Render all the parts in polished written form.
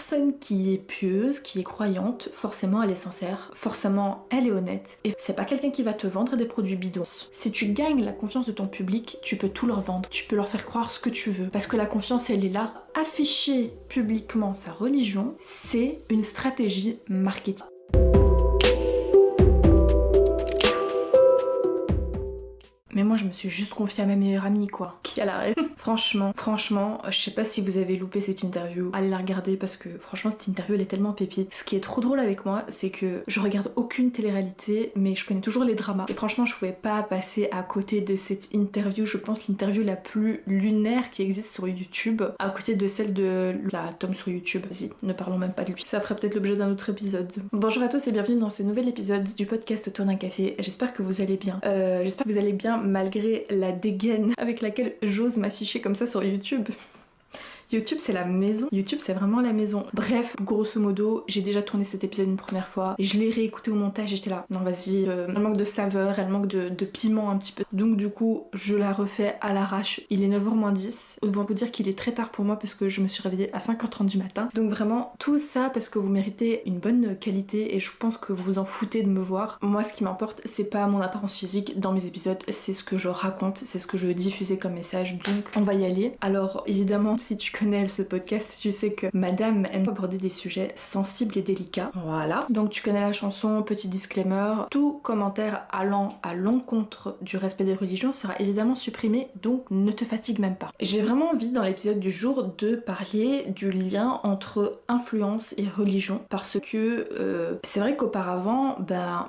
personne qui est pieuse, qui est croyante, forcément elle est sincère, forcément elle est honnête. Et c'est pas quelqu'un qui va te vendre des produits bidons. Si tu gagnes la confiance de ton public, tu peux tout leur vendre. Tu peux leur faire croire ce que tu veux. Parce que la confiance, elle est là. Afficher publiquement sa religion, c'est une stratégie marketing. Mais moi je me suis juste confiée à ma meilleure amie quoi, qui a la rêve. Franchement, je sais pas si vous avez loupé cette interview, allez la regarder parce que franchement cette interview elle est tellement pépite. Ce qui est trop drôle avec moi, c'est que je regarde aucune télé-réalité, mais je connais toujours les dramas. Et franchement je pouvais pas passer à côté de cette interview, je pense l'interview la plus lunaire qui existe sur YouTube, à côté de celle de la Tom sur YouTube. Vas-y, ne parlons même pas de lui. Ça ferait peut-être l'objet d'un autre épisode. Bonjour à tous et bienvenue dans ce nouvel épisode du podcast Autour d'un café. J'espère que vous allez bien. J'espère que vous allez bien malgré la dégaine avec laquelle j'ose m'afficher comme ça sur YouTube. YouTube c'est la maison, YouTube c'est vraiment la maison. Bref, grosso modo, j'ai déjà tourné cet épisode une première fois, et je l'ai réécouté au montage et j'étais là, non vas-y, elle manque de saveur, elle manque de piment un petit peu. Donc du coup, je la refais à l'arrache. Il est 9h moins 10, je vais vous dire qu'il est très tard pour moi parce que je me suis réveillée à 5h30 du matin. Donc vraiment, tout ça parce que vous méritez une bonne qualité et je pense que vous vous en foutez de me voir. Moi ce qui m'importe, c'est pas mon apparence physique dans mes épisodes, c'est ce que je raconte, c'est ce que je veux diffuser comme message, donc on va y aller. Alors évidemment, si tu connais ce podcast, tu sais que madame aime aborder des sujets sensibles et délicats. Voilà. Donc tu connais la chanson, petit disclaimer, tout commentaire allant à l'encontre du respect des religions sera évidemment supprimé, donc ne te fatigue même pas. J'ai vraiment envie dans l'épisode du jour de parler du lien entre influence et religion, parce que c'est vrai qu'auparavant,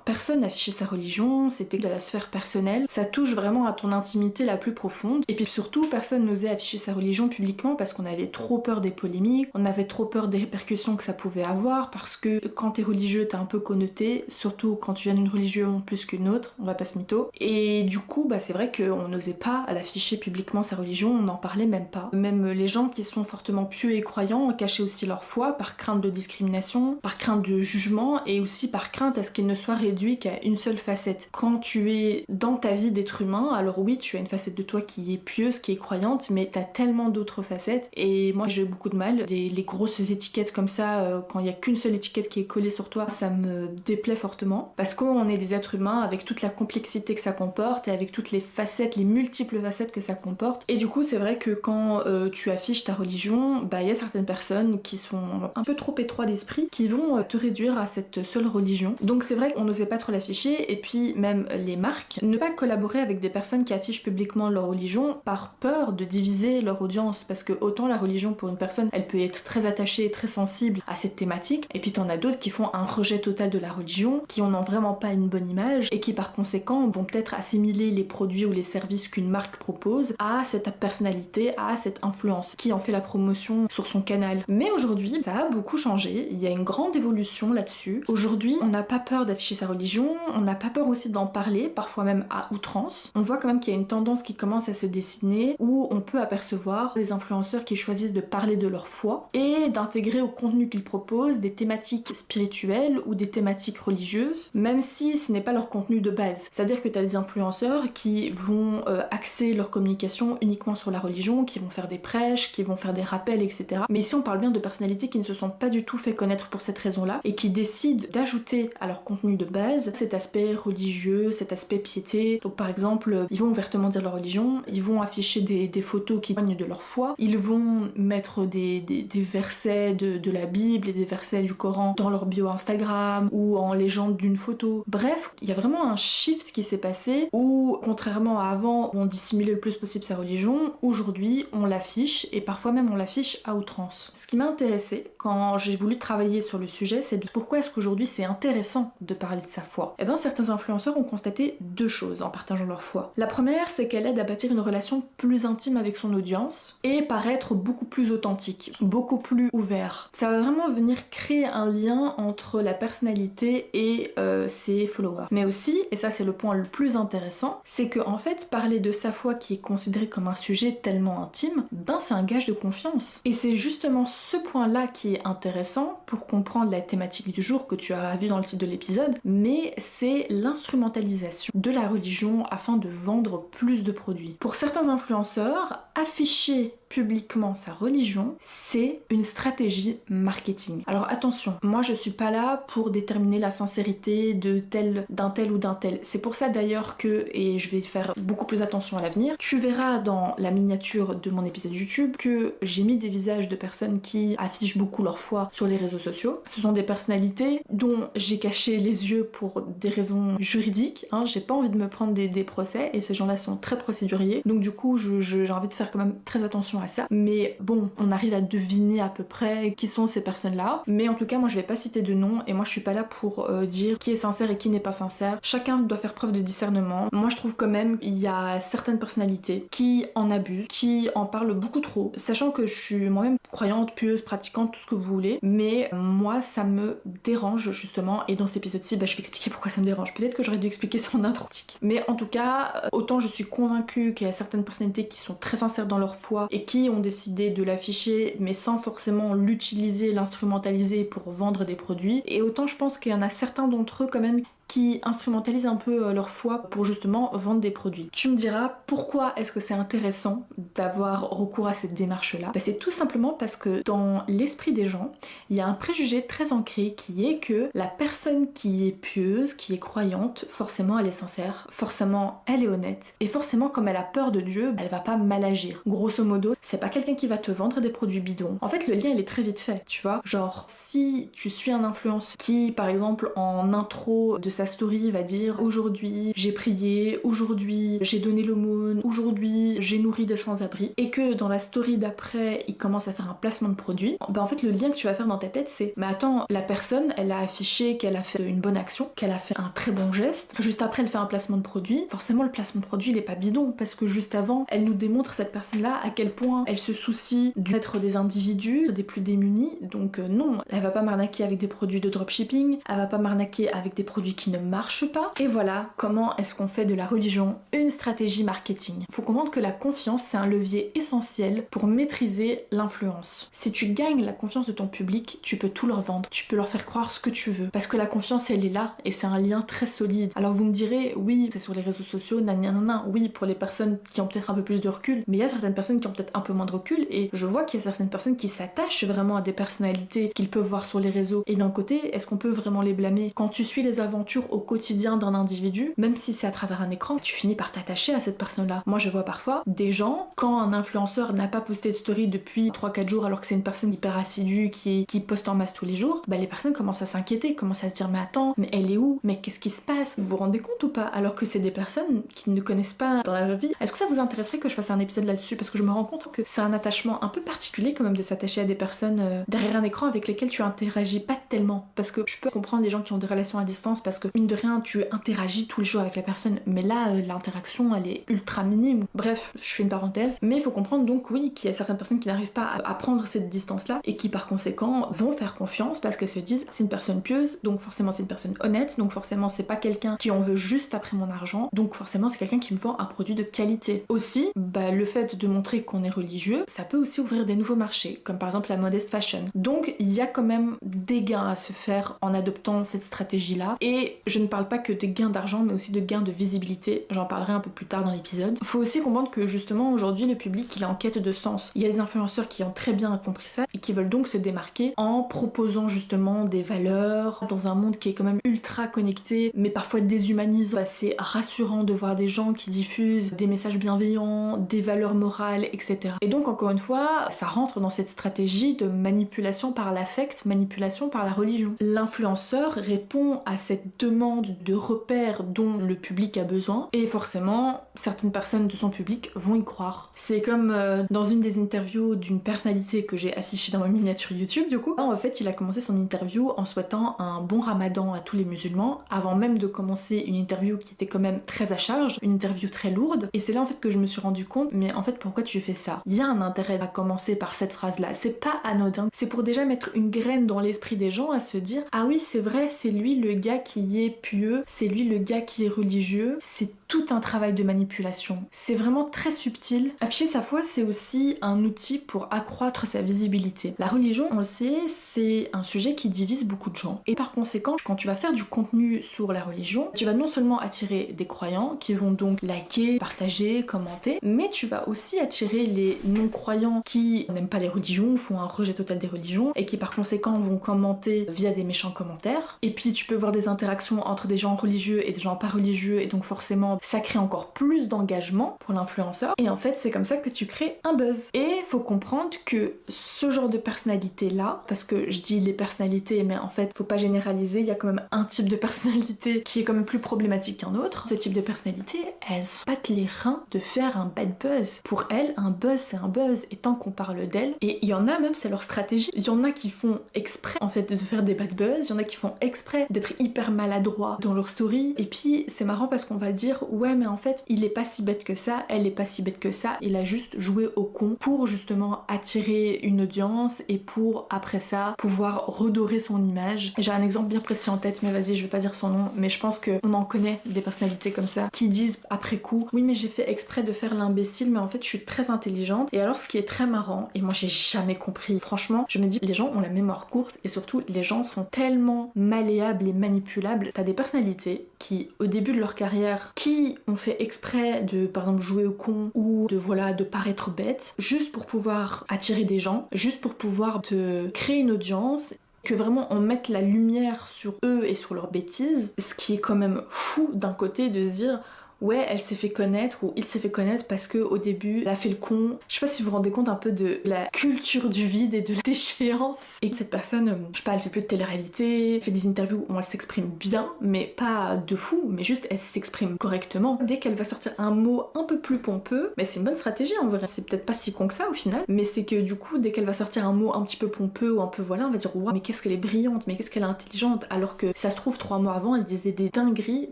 personne n'affichait sa religion, c'était de la sphère personnelle, ça touche vraiment à ton intimité la plus profonde, et puis surtout personne n'osait afficher sa religion publiquement parce qu'on avait trop peur des polémiques, on avait trop peur des répercussions que ça pouvait avoir, parce que quand t'es religieux t'es un peu connoté, surtout quand tu viens d'une religion plus qu'une autre, on va pas se mytho, et du coup c'est vrai qu'on n'osait pas l'afficher publiquement sa religion, on n'en parlait même pas. Même les gens qui sont fortement pieux et croyants cachaient aussi leur foi par crainte de discrimination, par crainte de jugement et aussi par crainte à ce qu'ils ne soient réduits qu'à une seule facette. Quand tu es dans ta vie d'être humain, alors oui tu as une facette de toi qui est pieuse, qui est croyante, mais t'as tellement d'autres facettes et moi j'ai eu beaucoup de mal. Les grosses étiquettes comme ça, quand il n'y a qu'une seule étiquette qui est collée sur toi, ça me déplaît fortement. Parce qu'on est des êtres humains avec toute la complexité que ça comporte et avec toutes les facettes, les multiples facettes que ça comporte. Et du coup c'est vrai que quand tu affiches ta religion, il y a certaines personnes qui sont un peu trop étroits d'esprit, qui vont te réduire à cette seule religion. Donc c'est vrai qu'on n'osait pas trop l'afficher, et puis même les marques, ne pas collaborer avec des personnes qui affichent publiquement leur religion par peur de diviser leur audience, parce que autant la religion pour une personne, elle peut être très attachée, très sensible à cette thématique, et puis t'en as d'autres qui font un rejet total de la religion, qui en ont vraiment pas une bonne image, et qui par conséquent vont peut-être assimiler les produits ou les services qu'une marque propose à cette personnalité, à cette influence, qui en fait la promotion sur son canal. Mais aujourd'hui, ça a beaucoup changé, il y a une grande évolution là-dessus. Aujourd'hui, on n'a pas peur d'afficher sa religion, on n'a pas peur aussi d'en parler, parfois même à outrance. On voit quand même qu'il y a une tendance qui commence à se dessiner, où on peut apercevoir des influenceurs qui choisissent de parler de leur foi et d'intégrer au contenu qu'ils proposent des thématiques spirituelles ou des thématiques religieuses, même si ce n'est pas leur contenu de base. C'est-à-dire que tu as des influenceurs qui vont axer leur communication uniquement sur la religion, qui vont faire des prêches, qui vont faire des rappels, etc. Mais ici on parle bien de personnalités qui ne se sont pas du tout fait connaître pour cette raison-là et qui décident d'ajouter à leur contenu de base cet aspect religieux, cet aspect piété. Donc par exemple, ils vont ouvertement dire leur religion, ils vont afficher des photos qui témoignent de leur foi, ils vont mettre des versets de la Bible et des versets du Coran dans leur bio Instagram ou en légende d'une photo. Bref, il y a vraiment un shift qui s'est passé où, contrairement à avant, on dissimulait le plus possible sa religion, aujourd'hui on l'affiche et parfois même on l'affiche à outrance. Ce qui m'a intéressée quand j'ai voulu travailler sur le sujet, c'est de pourquoi est-ce qu'aujourd'hui c'est intéressant de parler de sa foi. Et bien certains influenceurs ont constaté deux choses en partageant leur foi. La première, c'est qu'elle aide à bâtir une relation plus intime avec son audience et paraître beaucoup plus authentique, beaucoup plus ouvert. Ça va vraiment venir créer un lien entre la personnalité et ses followers. Mais aussi, et ça c'est le point le plus intéressant, c'est que en fait parler de sa foi qui est considéré comme un sujet tellement intime, c'est un gage de confiance. Et c'est justement ce point-là qui est intéressant pour comprendre la thématique du jour que tu as vu dans le titre de l'épisode, mais c'est l'instrumentalisation de la religion afin de vendre plus de produits. Pour certains influenceurs, afficher publiquement sa religion, c'est une stratégie marketing. Alors attention, moi je suis pas là pour déterminer la sincérité d'un tel ou d'un tel. C'est pour ça d'ailleurs que, et je vais faire beaucoup plus attention à l'avenir, tu verras dans la miniature de mon épisode YouTube que j'ai mis des visages de personnes qui affichent beaucoup leur foi sur les réseaux sociaux. Ce sont des personnalités dont j'ai caché les yeux pour des raisons juridiques, hein. J'ai pas envie de me prendre des procès et ces gens-là sont très procéduriers, donc du coup j'ai envie de faire quand même très attention à ça. Mais bon, on arrive à deviner à peu près qui sont ces personnes-là, mais en tout cas moi je vais pas citer de nom et moi je suis pas là pour dire qui est sincère et qui n'est pas sincère. Chacun doit faire preuve de discernement. Moi je trouve quand même il y a certaines personnalités qui en abusent, qui en parlent beaucoup trop, sachant que je suis moi-même croyante, pieuse, pratiquante, tout ce que vous voulez, mais moi ça me dérange justement, et dans cet épisode-ci je vais expliquer pourquoi ça me dérange. Peut-être que j'aurais dû expliquer ça en intro, mais en tout cas autant je suis convaincue qu'il y a certaines personnalités qui sont très sincères dans leur foi et qui ont décidé de l'afficher mais sans forcément l'utiliser, l'instrumentaliser pour vendre des produits, et autant je pense qu'il y en a certains d'entre eux quand même qui instrumentalisent un peu leur foi pour justement vendre des produits. Tu me diras pourquoi est-ce que c'est intéressant d'avoir recours à cette démarche-là? C'est tout simplement parce que dans l'esprit des gens, il y a un préjugé très ancré qui est que la personne qui est pieuse, qui est croyante, forcément elle est sincère, forcément elle est honnête, et forcément comme elle a peur de Dieu, elle va pas mal agir. Grosso modo, c'est pas quelqu'un qui va te vendre des produits bidons. En fait, le lien il est très vite fait, tu vois. Genre, si tu suis un influenceur qui, par exemple, en intro de sa story va dire aujourd'hui j'ai prié, aujourd'hui j'ai donné l'aumône, aujourd'hui j'ai nourri des sans-abri, et que dans la story d'après il commence à faire un placement de produit, en fait le lien que tu vas faire dans ta tête c'est mais attends, la personne elle a affiché qu'elle a fait une bonne action, qu'elle a fait un très bon geste, juste après elle fait un placement de produit, forcément le placement de produit il est pas bidon parce que juste avant elle nous démontre, cette personne là, à quel point elle se soucie d'être des individus, des plus démunis, donc non, elle va pas m'arnaquer avec des produits de dropshipping, elle va pas m'arnaquer avec des produits qui ne marchent pas. Et voilà comment est-ce qu'on fait de la religion une stratégie marketing. Faut comprendre que la confiance c'est un levier essentiel pour maîtriser l'influence. Si tu gagnes la confiance de ton public, tu peux tout leur vendre, tu peux leur faire croire ce que tu veux, parce que la confiance elle est là et c'est un lien très solide. Alors vous me direz oui c'est sur les réseaux sociaux, nanana, oui pour les personnes qui ont peut-être un peu plus de recul, mais il y a certaines personnes qui ont peut-être un peu moins de recul, et je vois qu'il y a certaines personnes qui s'attachent vraiment à des personnalités qu'ils peuvent voir sur les réseaux, et d'un côté est-ce qu'on peut vraiment les blâmer? Quand tu suis les aventures au quotidien d'un individu, même si c'est à travers un écran, tu finis par t'attacher à cette personne-là. Moi je vois parfois des gens, quand un influenceur n'a pas posté de story depuis 3-4 jours alors que c'est une personne hyper assidue qui poste en masse tous les jours, les personnes commencent à s'inquiéter, commencent à se dire mais attends, mais elle est où? Mais qu'est-ce qui se passe? Vous vous rendez compte ou pas? Alors que c'est des personnes qui ne connaissent pas dans la vraie vie. Est-ce que ça vous intéresserait que je fasse un épisode là-dessus? Parce que je me rends compte que c'est un attachement un peu particulier quand même de s'attacher à des personnes derrière un écran avec lesquelles tu interagis pas tellement. Parce que je peux comprendre les gens qui ont des relations à distance parce que mine de rien tu interagis tous les jours avec la personne, mais là l'interaction elle est ultra minime. Bref, je fais une parenthèse, mais il faut comprendre donc oui qu'il y a certaines personnes qui n'arrivent pas à prendre cette distance là et qui par conséquent vont faire confiance parce qu'elles se disent c'est une personne pieuse, donc forcément c'est une personne honnête, donc forcément c'est pas quelqu'un qui en veut juste après mon argent, donc forcément c'est quelqu'un qui me vend un produit de qualité. Aussi, le fait de montrer qu'on est religieux, ça peut aussi ouvrir des nouveaux marchés, comme par exemple la modest fashion. Donc il y a quand même des gains à se faire en adoptant cette stratégie là, et je ne parle pas que de gains d'argent mais aussi de gains de visibilité, j'en parlerai un peu plus tard dans l'épisode. Faut aussi comprendre que justement aujourd'hui le public il est en quête de sens. Il y a des influenceurs qui ont très bien compris ça et qui veulent donc se démarquer en proposant justement des valeurs dans un monde qui est quand même ultra connecté mais parfois déshumanisant. C'est rassurant de voir des gens qui diffusent des messages bienveillants, des valeurs morales, etc. Et donc encore une fois, ça rentre dans cette stratégie de manipulation par l'affect, manipulation par la religion. L'influenceur répond à cette demande de repères dont le public a besoin et forcément certaines personnes de son public vont y croire. C'est comme dans une des interviews d'une personnalité que j'ai affichée dans ma miniature YouTube du coup. En fait il a commencé son interview en souhaitant un bon ramadan à tous les musulmans avant même de commencer une interview qui était quand même très à charge, une interview très lourde, et c'est là en fait que je me suis rendu compte mais en fait pourquoi tu fais ça? Il y a un intérêt à commencer par cette phrase là, c'est pas anodin, c'est pour déjà mettre une graine dans l'esprit des gens à se dire ah oui c'est vrai, c'est lui le gars qui est pieux, c'est lui le gars qui est religieux, c'est tout un travail de manipulation. C'est vraiment très subtil. Afficher sa foi, c'est aussi un outil pour accroître sa visibilité. La religion, on le sait, c'est un sujet qui divise beaucoup de gens. Et par conséquent, quand tu vas faire du contenu sur la religion, tu vas non seulement attirer des croyants qui vont donc liker, partager, commenter, mais tu vas aussi attirer les non-croyants qui n'aiment pas les religions, font un rejet total des religions et qui par conséquent vont commenter via des méchants commentaires. Et puis tu peux voir des interactions entre des gens religieux et des gens pas religieux et donc forcément ça crée encore plus d'engagement pour l'influenceur. Et en fait c'est comme ça que tu crées un buzz. Et faut comprendre que ce genre de personnalité là, parce que je dis les personnalités mais en fait faut pas généraliser, il y a quand même un type de personnalité qui est quand même plus problématique qu'un autre. Ce type de personnalité, elles se battent les reins de faire un bad buzz. Pour elles, un buzz c'est un buzz et tant qu'on parle d'elles, et il y en a même c'est leur stratégie, il y en a qui font exprès en fait de faire des bad buzz, il y en a qui font exprès d'être hyper maladroits dans leur story, et puis c'est marrant parce qu'on va dire ouais mais en fait il est pas si bête que ça, elle est pas si bête que ça, il a juste joué au con pour justement attirer une audience et pour après ça pouvoir redorer son image. J'ai un exemple bien précis en tête mais vas-y je vais pas dire son nom, mais je pense qu'on en connaît des personnalités comme ça qui disent après coup oui mais j'ai fait exprès de faire l'imbécile mais en fait je suis très intelligente. Et alors ce qui est très marrant, et moi j'ai jamais compris, franchement je me dis les gens ont la mémoire courte et surtout les gens sont tellement malléables et manipulables. T'as des personnalités qui au début de leur carrière qui ont fait exprès de par exemple jouer au con ou de voilà de paraître bête juste pour pouvoir attirer des gens, juste pour pouvoir te créer une audience, que vraiment on mette la lumière sur eux et sur leurs bêtises, ce qui est quand même fou d'un côté de se dire ouais elle s'est fait connaître ou il s'est fait connaître parce que au début elle a fait le con. Je sais pas si vous vous rendez compte un peu de la culture du vide et de la déchéance. Et cette personne, je sais pas, elle fait plus de télé-réalité, elle fait des interviews où elle s'exprime bien, mais pas de fou, mais juste elle s'exprime correctement. Dès qu'elle va sortir un mot un peu plus pompeux, mais c'est une bonne stratégie en vrai, c'est peut-être pas si con que ça au final, mais c'est que du coup dès qu'elle va sortir un mot un petit peu pompeux ou un peu voilà, on va dire waouh mais qu'est-ce qu'elle est brillante, mais qu'est-ce qu'elle est intelligente, alors que ça se trouve 3 mois avant elle disait des dingueries,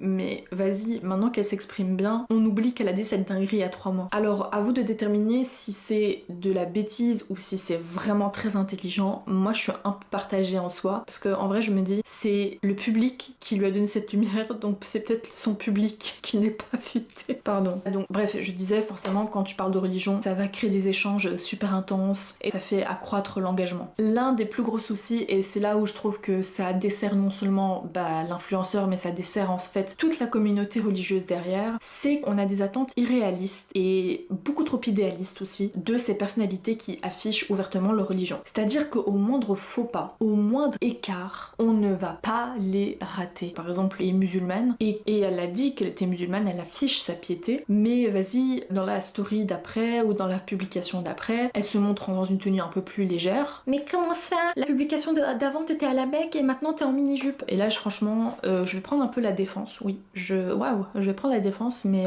mais vas-y maintenant qu'elle s'exprime bien, on oublie qu'elle a dit cette dinguerie il y a 3 mois. Alors à vous de déterminer si c'est de la bêtise ou si c'est vraiment très intelligent. Moi je suis un peu partagée en soi, parce que en vrai je me dis c'est le public qui lui a donné cette lumière, donc c'est peut-être son public qui n'est pas futé. Pardon. Donc bref, je disais forcément quand tu parles de religion, ça va créer des échanges super intenses et ça fait accroître l'engagement. L'un des plus gros soucis, et c'est là où je trouve que ça dessert non seulement l'influenceur, mais ça dessert en fait toute la communauté religieuse derrière, c'est qu'on a des attentes irréalistes et beaucoup trop idéalistes aussi de ces personnalités qui affichent ouvertement leur religion. C'est-à-dire qu'au moindre faux pas, au moindre écart, on ne va pas les rater. Par exemple, elle est musulmane et elle a dit qu'elle était musulmane, elle affiche sa piété, mais vas-y, dans la story d'après ou dans la publication d'après, elle se montre dans une tenue un peu plus légère. Mais comment ça? La publication d'avant t'étais à la Mecque et maintenant t'es en mini-jupe. Et là, franchement, je vais prendre un peu la défense, oui. Je vais prendre la défense, mais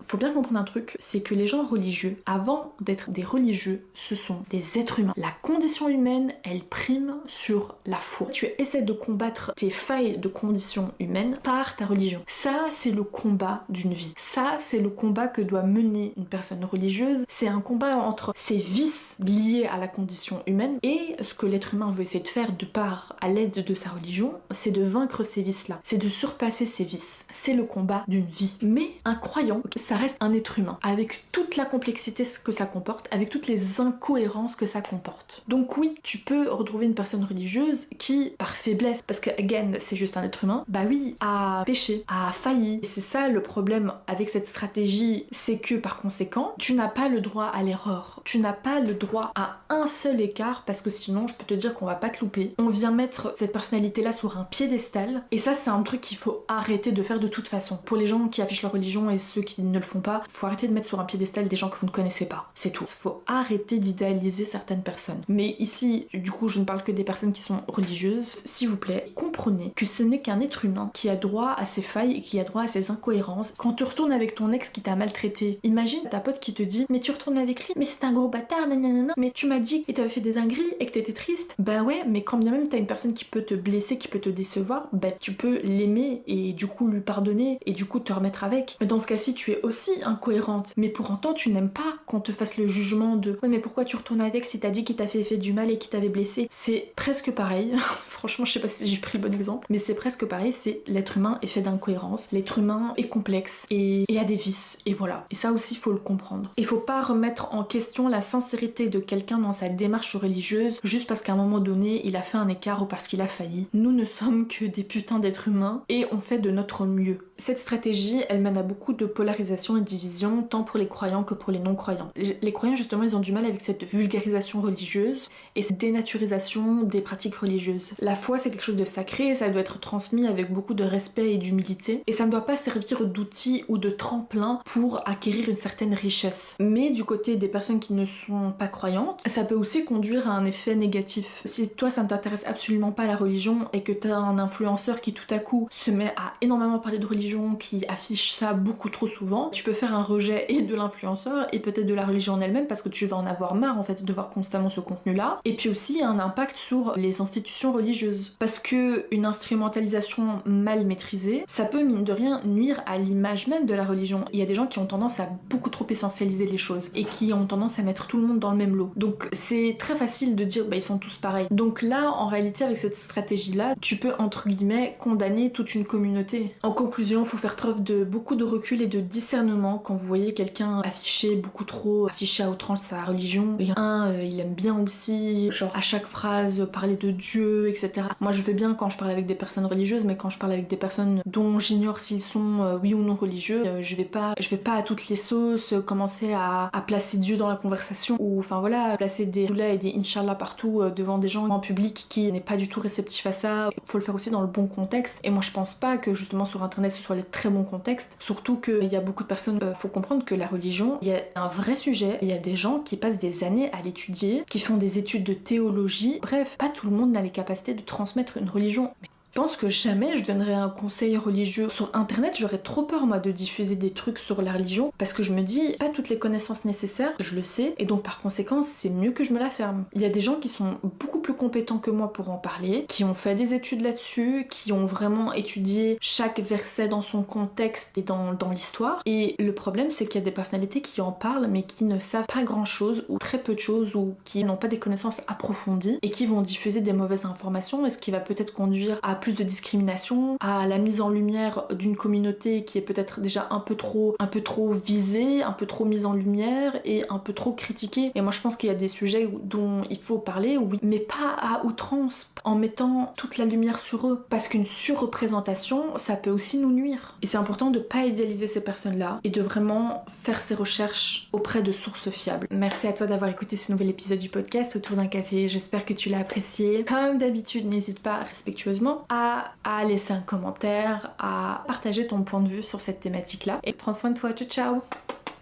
faut bien comprendre un truc, c'est que les gens religieux, avant d'être des religieux, ce sont des êtres humains. La condition humaine, elle prime sur la foi. Tu essaies de combattre tes failles de condition humaine par ta religion. Ça, c'est le combat d'une vie. Ça, c'est le combat que doit mener une personne religieuse. C'est un combat entre ses vices liés à la condition humaine et ce que l'être humain veut essayer de faire de par à l'aide de sa religion, c'est de vaincre ces vices-là. C'est de surpasser ces vices. C'est le combat d'une vie. Mais un croyant, ça reste un être humain, avec toute la complexité que ça comporte, avec toutes les incohérences que ça comporte. Donc oui, tu peux retrouver une personne religieuse qui, par faiblesse, parce que again, c'est juste un être humain, bah oui, a péché, a failli. Et c'est ça le problème avec cette stratégie, c'est que par conséquent, tu n'as pas le droit à l'erreur. Tu n'as pas le droit à un seul écart, parce que sinon, je peux te dire qu'on va pas te louper. On vient mettre cette personnalité-là sur un piédestal, et ça, c'est un truc qu'il faut arrêter de faire de toute façon. Pour les gens qui affichent leur religion et ceux qui ne le font pas, faut arrêter de mettre sur un piédestal des gens que vous ne connaissez pas, c'est tout. Faut arrêter d'idéaliser certaines personnes. Mais ici, du coup, je ne parle que des personnes qui sont religieuses. S'il vous plaît, comprenez que ce n'est qu'un être humain qui a droit à ses failles et qui a droit à ses incohérences. Quand tu retournes avec ton ex qui t'a maltraité, imagine ta pote qui te dit mais tu retournes avec lui, mais c'est un gros bâtard, nanana, mais tu m'as dit que t'avais fait des dingueries et que t'étais triste. Bah ouais, mais quand bien même t'as une personne qui peut te blesser, qui peut te décevoir, bah tu peux l'aimer et du coup lui pardonner et du coup te remettre avec. Mais dans ce cas-ci, tu es aussi incohérente, mais pour autant tu n'aimes pas qu'on te fasse le jugement de ouais mais pourquoi tu retournes avec si t'as dit qu'il t'a fait du mal et qu'il t'avait blessé. C'est presque pareil. franchement je sais pas si j'ai pris le bon exemple, mais c'est presque pareil, c'est l'être humain est fait d'incohérences, l'être humain est complexe et a des vices, et voilà. Et ça aussi faut le comprendre. Il faut pas remettre en question la sincérité de quelqu'un dans sa démarche religieuse juste parce qu'à un moment donné il a fait un écart ou parce qu'il a failli. Nous ne sommes que des putains d'êtres humains et on fait de notre mieux. Cette stratégie, elle mène à beaucoup de polarisation et de division, tant pour les croyants que pour les non-croyants. Les croyants, justement, ils ont du mal avec cette vulgarisation religieuse et cette dénaturisation des pratiques religieuses. La foi, c'est quelque chose de sacré, ça doit être transmis avec beaucoup de respect et d'humilité, et ça ne doit pas servir d'outil ou de tremplin pour acquérir une certaine richesse. Mais du côté des personnes qui ne sont pas croyantes, ça peut aussi conduire à un effet négatif. Si toi, ça ne t'intéresse absolument pas la religion et que t'as un influenceur qui tout à coup se met à énormément parler de religion, qui affiche ça beaucoup trop souvent, tu peux faire un rejet et de l'influenceur et peut-être de la religion en elle-même parce que tu vas en avoir marre en fait de voir constamment ce contenu-là. Et puis aussi un impact sur les institutions religieuses parce que une instrumentalisation mal maîtrisée, ça peut mine de rien nuire à l'image même de la religion. Il y a des gens qui ont tendance à beaucoup trop essentialiser les choses et qui ont tendance à mettre tout le monde dans le même lot. Donc c'est très facile de dire bah ils sont tous pareils. Donc là en réalité avec cette stratégie-là, tu peux entre guillemets condamner toute une communauté. En conclusion, il faut faire preuve de beaucoup de recul et de discernement quand vous voyez quelqu'un afficher à outrance sa religion. Et il aime bien aussi, genre à chaque phrase, parler de Dieu, etc. Moi je veux bien quand je parle avec des personnes religieuses, mais quand je parle avec des personnes dont j'ignore s'ils sont oui ou non religieux, je vais pas à toutes les sauces commencer à placer Dieu dans la conversation, ou enfin voilà, placer des doulets et des Inch'Allah partout devant des gens en public qui n'est pas du tout réceptif à ça. Il faut le faire aussi dans le bon contexte, et moi je pense pas que justement sur internet ce soit le très bon contexte, surtout qu'il y a beaucoup de personnes, faut comprendre que la religion, il y a un vrai sujet, il y a des gens qui passent des années à l'étudier, qui font des études de théologie, bref, pas tout le monde n'a les capacités de transmettre une religion. Je pense que jamais je donnerais un conseil religieux sur internet, j'aurais trop peur moi de diffuser des trucs sur la religion parce que je me dis pas toutes les connaissances nécessaires, je le sais, et donc par conséquent c'est mieux que je me la ferme. Il y a des gens qui sont beaucoup plus compétents que moi pour en parler, qui ont fait des études là-dessus, qui ont vraiment étudié chaque verset dans son contexte et dans l'histoire, et le problème c'est qu'il y a des personnalités qui en parlent mais qui ne savent pas grand chose ou très peu de choses ou qui n'ont pas des connaissances approfondies et qui vont diffuser des mauvaises informations, et ce qui va peut-être conduire à plus de discrimination, à la mise en lumière d'une communauté qui est peut-être déjà un peu trop visée, un peu trop mise en lumière et un peu trop critiquée. Et moi je pense qu'il y a des sujets dont il faut parler, oui, mais pas à outrance, en mettant toute la lumière sur eux, parce qu'une surreprésentation ça peut aussi nous nuire. Et c'est important de pas idéaliser ces personnes-là et de vraiment faire ses recherches auprès de sources fiables. Merci à toi d'avoir écouté ce nouvel épisode du podcast Autour d'un café, j'espère que tu l'as apprécié. Comme d'habitude, n'hésite pas respectueusement à laisser un commentaire, à partager ton point de vue sur cette thématique-là. Et prends soin de toi, ciao ciao!